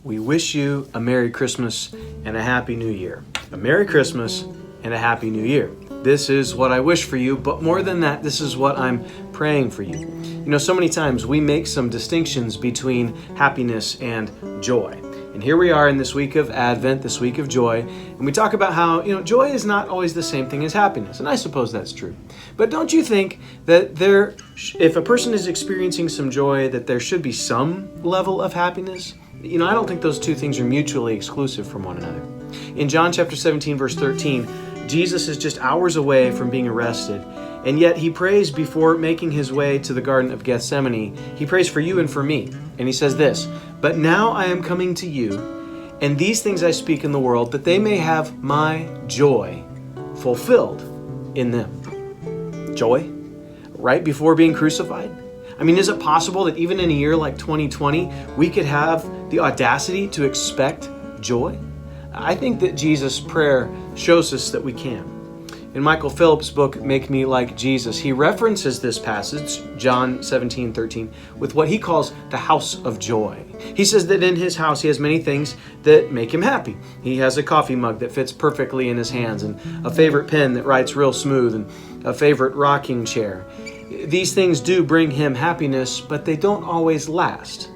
we wish you a Merry Christmas and a Happy New Year. A Merry Christmas and a Happy New Year. This is what I wish for you, but more than that, this is what I'm praying for you. You know, so many times we make some distinctions between happiness and joy. And here we are in this week of Advent, this week of joy, and we talk about how, joy is not always the same thing as happiness. And I suppose that's true. But don't you think that if a person is experiencing some joy, that there should be some level of happiness? I don't think those two things are mutually exclusive from one another. In John chapter 17, verse 13, Jesus is just hours away from being arrested, and yet he prays before making his way to the Garden of Gethsemane. He prays for you and for me, and he says this, "But now I am coming to you, and these things I speak in the world, that they may have my joy fulfilled in them." Joy? Right before being crucified? Is it possible that even in a year like 2020, we could have the audacity to expect joy? I think that Jesus' prayer shows us that we can. In Michael Phillips' book, Make Me Like Jesus, he references this passage, John 17:13, with what he calls the house of joy. He says that in his house he has many things that make him happy. He has a coffee mug that fits perfectly in his hands, and a favorite pen that writes real smooth, and a favorite rocking chair. These things do bring him happiness, but they don't always last.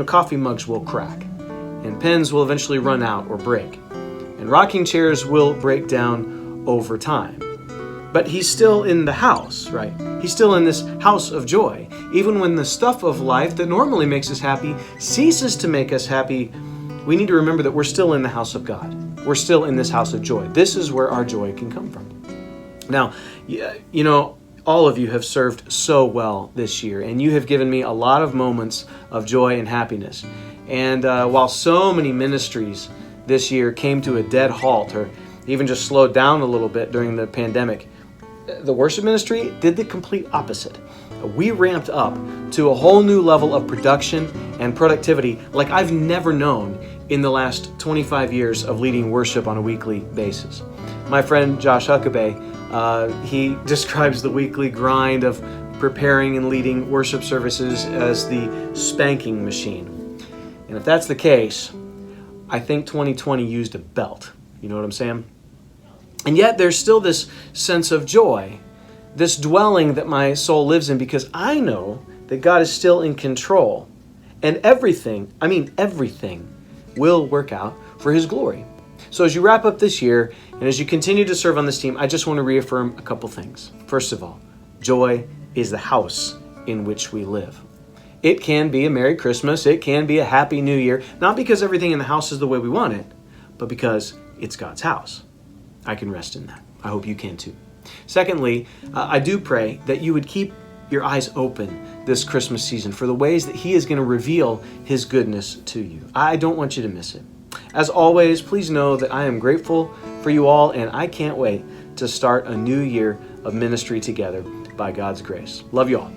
Coffee mugs will crack, and pens will eventually run out or break, and rocking chairs will break down over time. But he's still in the house, right? He's still in this house of joy. Even when the stuff of life that normally makes us happy ceases to make us happy, we need to remember that we're still in the house of God. We're still in this house of joy. This is where our joy can come from. Now, all of you have served so well this year, and you have given me a lot of moments of joy and happiness. And while so many ministries this year came to a dead halt, or even just slowed down a little bit during the pandemic, the worship ministry did the complete opposite. We ramped up to a whole new level of production and productivity like I've never known in the last 25 years of leading worship on a weekly basis. My friend Josh Huckabee, he describes the weekly grind of preparing and leading worship services as the spanking machine. And if that's the case, I think 2020 used a belt. You know what I'm saying? And yet there's still this sense of joy, this dwelling that my soul lives in, because I know that God is still in control. And everything will work out for His glory. So as you wrap up this year, and as you continue to serve on this team, I just want to reaffirm a couple things. First of all, joy is the house in which we live. It can be a Merry Christmas, it can be a Happy New Year, not because everything in the house is the way we want it, but because it's God's house. I can rest in that. I hope you can too. Secondly, I do pray that you would keep your eyes open this Christmas season for the ways that He is going to reveal His goodness to you. I don't want you to miss it. As always, please know that I am grateful for you all, and I can't wait to start a new year of ministry together by God's grace. Love you all.